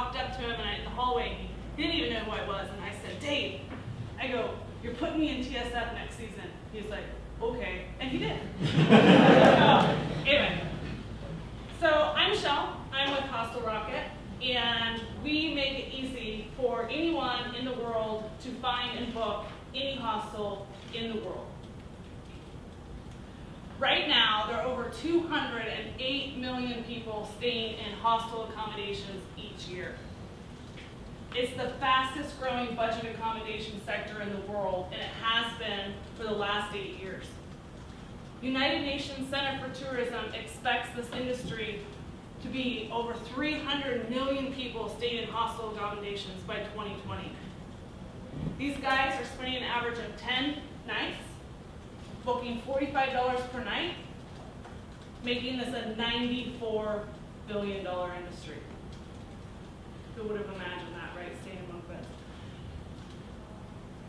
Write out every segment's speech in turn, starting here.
walked up to him in the hallway, and he didn't even know who I was, and I said, Dave, I go, you're putting me in TSF next season. He's like, okay, and he did. Anyway, so I'm Michelle, I'm with Hostel Rocket, and we make it easy for anyone in the world to find and book any hostel in the world. Right now, there are over 208 million people staying in hostel accommodations each year. It's the fastest growing budget accommodation sector in the world, and it has been for the last 8 years. United Nations Center for Tourism expects this industry to be over 300 million people staying in hostel accommodations by 2020. These guys are spending an average of 10 nights, booking $45 per night, making this a $94 billion industry. Who would have imagined that, right? Staying in bunk beds.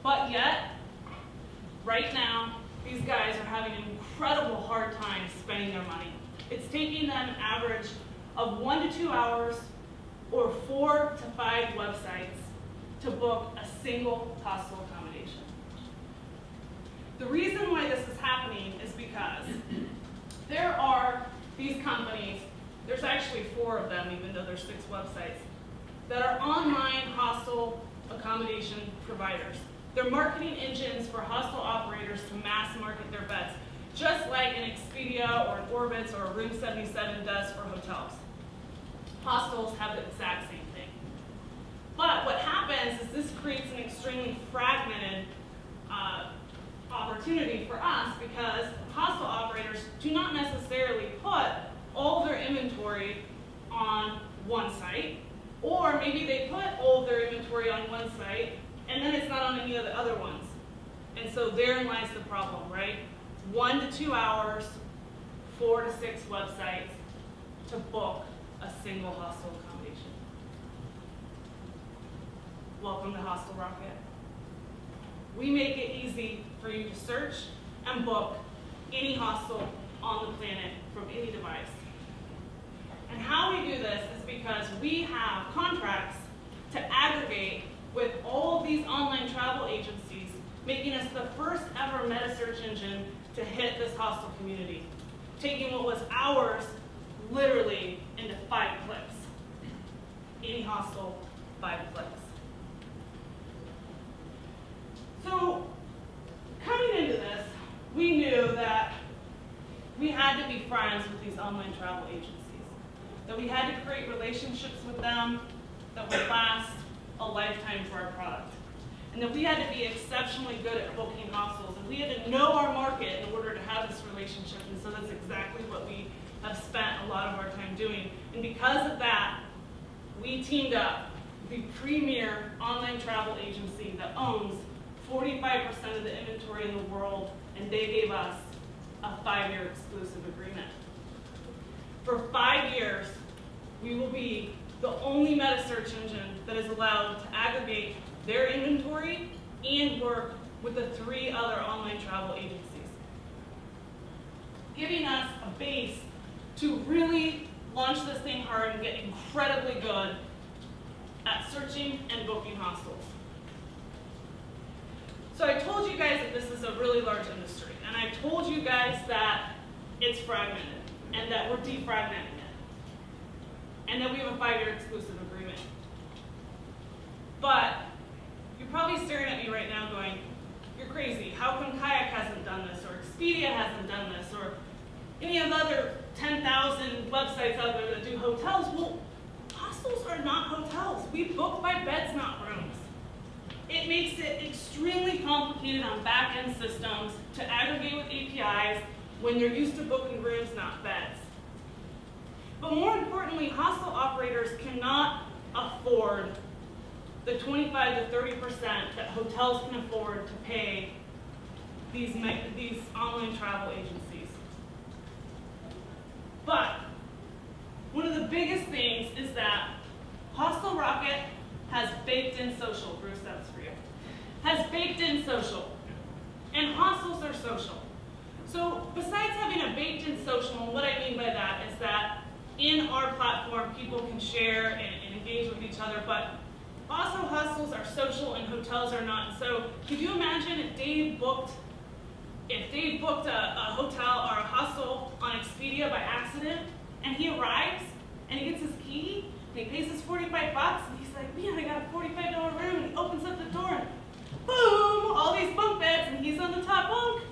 But yet, right now, these guys are having an incredible hard time spending their money. It's taking them an average of 1 to 2 hours or 4 to 5 websites to book a single hostel accommodation. The reason why this is happening is because there are these companies, there's actually 4 of them, even though there's 6 websites, that are online hostel accommodation providers. They're marketing engines for hostel operators to mass market their beds, just like an Expedia or an Orbitz or a Room 77 does for hotels. Hostels have the exact same thing. But what happens is this creates an extremely fragmented opportunity for us, because hostel operators do not necessarily put all their inventory on one site, or maybe they put all of their inventory on one site and then it's not on any of the other ones. And so therein lies the problem, right? 1 to 2 hours, 4 to 6 websites to book a single hostel accommodation. Welcome to Hostel Rocket. We make it easy for you to search and book any hostel on the planet from any device. And how we do this is because we have contracts to aggregate with all of these online travel agencies, making us the first ever meta search engine to hit this hostel community, taking what was ours literally into 5 clicks. Any hostel, 5 clicks. So coming into this, we knew that we had to be friends with these online travel agencies, that we had to create relationships with them that would last a lifetime for our product, and that we had to be exceptionally good at booking hostels, and we had to know our market in order to have this relationship, and so that's exactly what we have spent a lot of our time doing. And because of that, we teamed up with the premier online travel agency that owns 45% of the inventory in the world, and they gave us a 5-year exclusive agreement. For 5 years, we will be the only meta search engine that is allowed to aggregate their inventory and work with the 3 other online travel agencies, giving us a base to really launch this thing hard and get incredibly good at searching and booking hostels. So I told you guys that this is a really large industry, and I told you guys that it's fragmented and that we're defragmenting it, and that we have a 5-year exclusive agreement. But you're probably staring at me right now going, you're crazy. How come Kayak hasn't done this, or Expedia hasn't done this, or any of the other 10,000 websites out there that do hotels? Well, hostels are not hotels. We book by beds, not rooms. It makes it extremely complicated on back-end systems to aggregate with APIs when you're used to booking rooms, not beds. But more importantly, hostel operators cannot afford the 25 to 30% that hotels can afford to pay these online travel agencies. But one of the biggest things is that Hostel Rocket has baked in social. Bruce, that's for you. Has baked in social. And hostels are social. So besides having a baked in social, and what I mean by that is that in our platform, people can share and engage with each other, but also hostels are social and hotels are not. So could you imagine if Dave booked a hotel or a hostel on Expedia by accident, and he arrives and he gets his key and he pays his 45 bucks and he's like, man, I got a $45 room, and he opens up the door and boom, all these bunk beds and he's on the top bunk.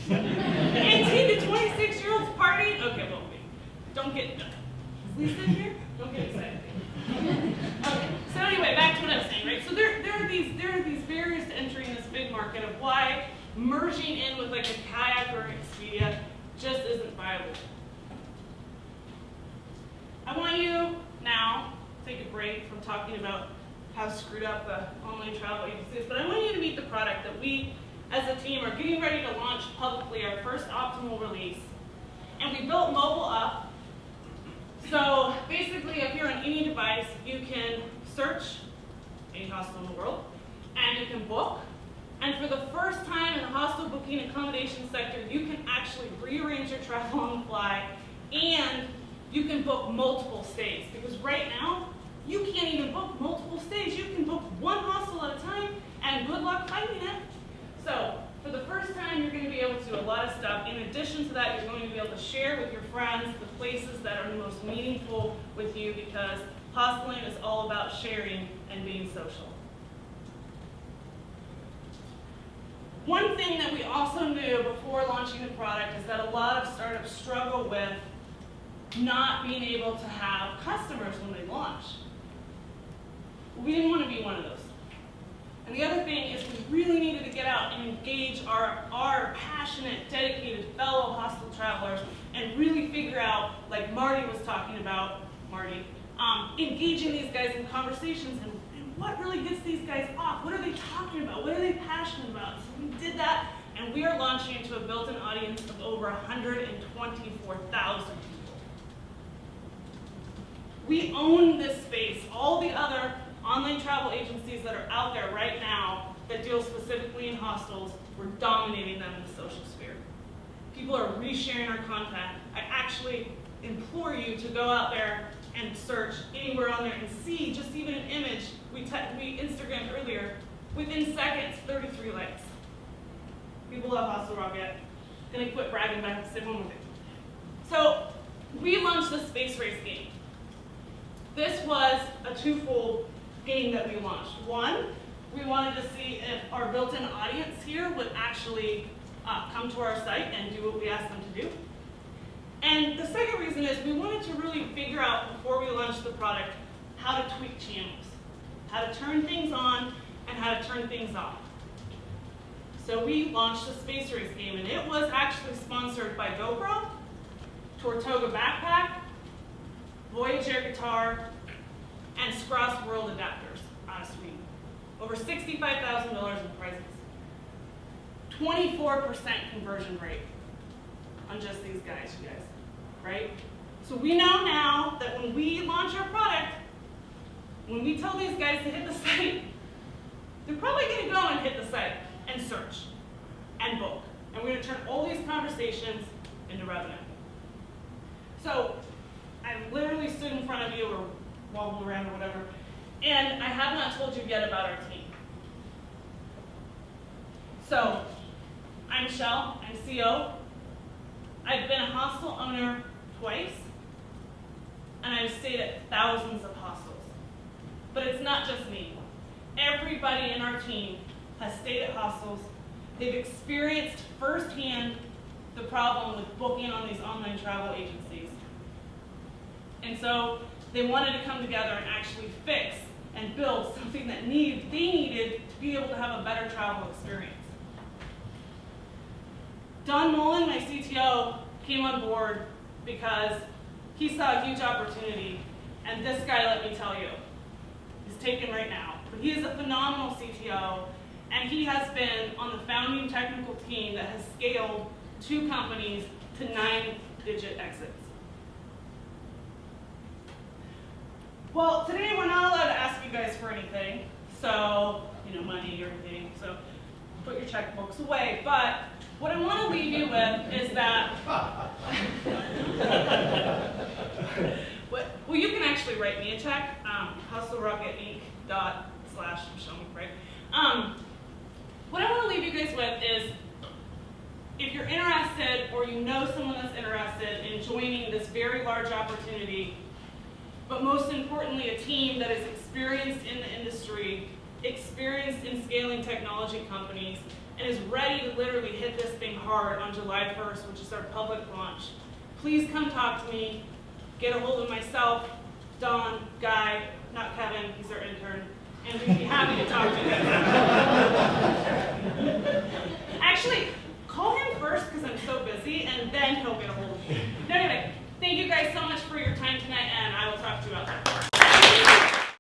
18 to 26-year-olds partying. Okay, well, wait, don't get, is Lisa in here? Don't get excited. Okay, so anyway, back to what I was saying, right? So there are these barriers to entering this big market of why merging in with like a Kayak or Expedia just isn't viable. I want you now to take a break from talking about how screwed up the online travel agency is, but I want you to meet the product that we as a team are getting ready to launch publicly, our first optimal release. And we built mobile up. So basically, if you're on any device, you can search any hostel in the world, and you can book. And for the first time in the hostel booking accommodation sector, you can actually rearrange your travel on the fly, and you can book multiple stays. Because right now, you can't even book multiple stays. You can book one hostel at a time, and good luck finding it. So for the first time, you're going to be able to do a lot of stuff. In addition to that, you're going to be able to share with your friends the places that are the most meaningful with you, because hosteling is all about sharing and being social. One thing that we also knew before launching the product is that a lot of startups struggle with not being able to have customers when they launch. We didn't want to be one of those. And the other thing is we really needed to get out and engage our passionate, dedicated fellow hostel travelers and really figure out, like Marty was talking about, engaging these guys in conversations and what really gets these guys off? What are they talking about? What are they passionate about? So we did that, and we are launching into a built-in audience of over 124,000 people. We own this space. All the other online travel agencies that are out there right now that deal specifically in hostels, we're dominating them in the social sphere. People are resharing our content. I actually implore you to go out there and search anywhere on there and see just even an image. We Instagrammed earlier. Within seconds, 33 likes. People love Hostel Rocket. Gonna quit bragging about it, stay home with it. So we launched the space race game. This was a twofold game that we launched. One, we wanted to see if our built-in audience here would actually come to our site and do what we asked them to do. And the second reason is we wanted to really figure out before we launched the product how to tweak channels, how to turn things on and how to turn things off. So we launched the Space Race game, and it was actually sponsored by GoPro, Tortuga Backpack, Voyager Guitar, and Scross World Adapters out of Sweden. Over $65,000 in prizes. 24% conversion rate on just these guys, you guys, right? So we know now that when we launch our product, when we tell these guys to hit the site, they're probably going to go and hit the site and search and book. And we're going to turn all these conversations into revenue. So I literally stood in front of you or wobbled around or whatever, and I have not told you yet about our team. So I'm Michelle, I'm CO. I've been a hostel owner twice, and I've stayed at thousands of hostels. But it's not just me. Everybody in our team has stayed at hostels. They've experienced firsthand the problem with booking on these online travel agencies. And so they wanted to come together and actually fix and build something that they needed to be able to have a better travel experience. Don Mullen, my CTO, came on board because he saw a huge opportunity, and this guy, let me tell you, is taken right now. But he is a phenomenal CTO, and he has been on the founding technical team that has scaled 2 companies to 9-digit exits. Well, today we're not allowed to ask you guys for anything, so, money or anything, so put your checkbooks away. But what I want to leave you with is that actually write me a check, Hostel Rocket Inc. /Michelle McBride. What I want to leave you guys with is, if you're interested or you know someone that's interested in joining this very large opportunity, but most importantly, a team that is experienced in the industry, experienced in scaling technology companies, and is ready to literally hit this thing hard on July 1st, which is our public launch, please come talk to me. Get a hold of myself, Don, Guy, not Kevin, he's our intern, and we'd be happy to talk to you. Actually, call him first because I'm so busy, and then he'll get a hold of me. Anyway, thank you guys so much for your time tonight.